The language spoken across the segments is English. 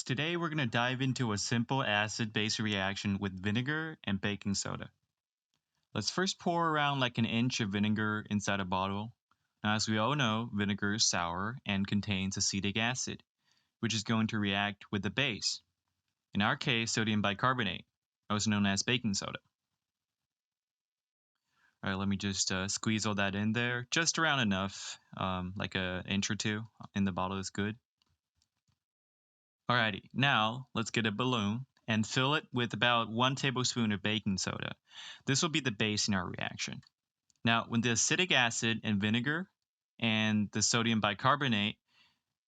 Today we're going to dive into a simple acid-base reaction with vinegar and baking soda. Let's first pour around like an inch of vinegar inside a bottle. Now, as we all know, vinegar is sour and contains acetic acid, which is going to react with the base. In our case, sodium bicarbonate, also known as baking soda. All right, let me just squeeze all that in there, just around enough, like an inch or two in the bottle is good. Alrighty, now let's get a balloon and fill it with about 1 tablespoon of baking soda. This will be the base in our reaction. Now, when the acetic acid and vinegar and the sodium bicarbonate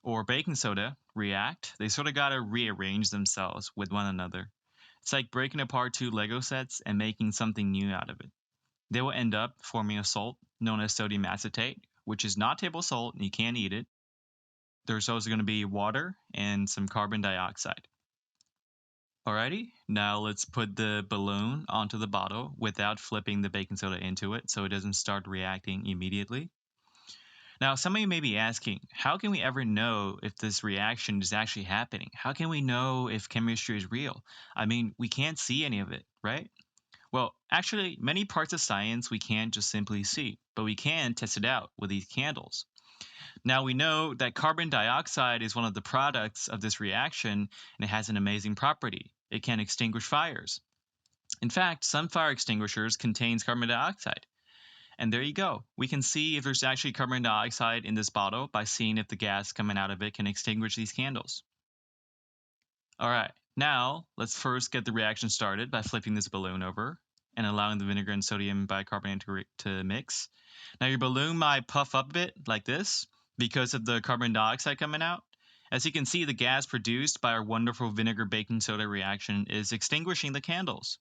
or baking soda react, they sort of got to rearrange themselves with one another. It's like breaking apart two Lego sets and making something new out of it. They will end up forming a salt known as sodium acetate, which is not table salt and you can't eat it. There's also going to be water and some carbon dioxide. Alrighty, now let's put the balloon onto the bottle without flipping the baking soda into it so it doesn't start reacting immediately. Now, some of you may be asking, how can we ever know if this reaction is actually happening? How can we know if chemistry is real? I mean, we can't see any of it, right? Well, actually, many parts of science we can't just simply see, but we can test it out with these candles. Now we know that carbon dioxide is one of the products of this reaction, and it has an amazing property. It can extinguish fires. In fact, some fire extinguishers contains carbon dioxide. And there you go. We can see if there's actually carbon dioxide in this bottle by seeing if the gas coming out of it can extinguish these candles. All right, now let's first get the reaction started by flipping this balloon over and allowing the vinegar and sodium bicarbonate to mix. Now your balloon might puff up a bit like this because of the carbon dioxide coming out. As you can see, the gas produced by our wonderful vinegar baking soda reaction is extinguishing the candles.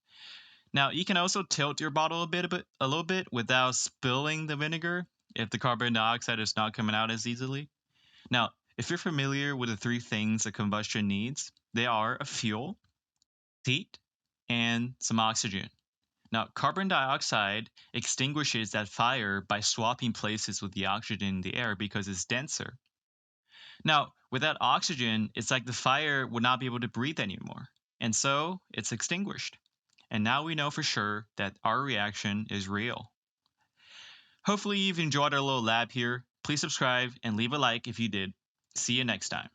Now you can also tilt your bottle a little bit without spilling the vinegar if the carbon dioxide is not coming out as easily. Now, if you're familiar with the three things a combustion needs, they are a fuel, heat, and some oxygen. Now, carbon dioxide extinguishes that fire by swapping places with the oxygen in the air because it's denser. Now, without oxygen, it's like the fire would not be able to breathe anymore, and so it's extinguished. And now we know for sure that our reaction is real. Hopefully you've enjoyed our little lab here. Please subscribe and leave a like if you did. See you next time.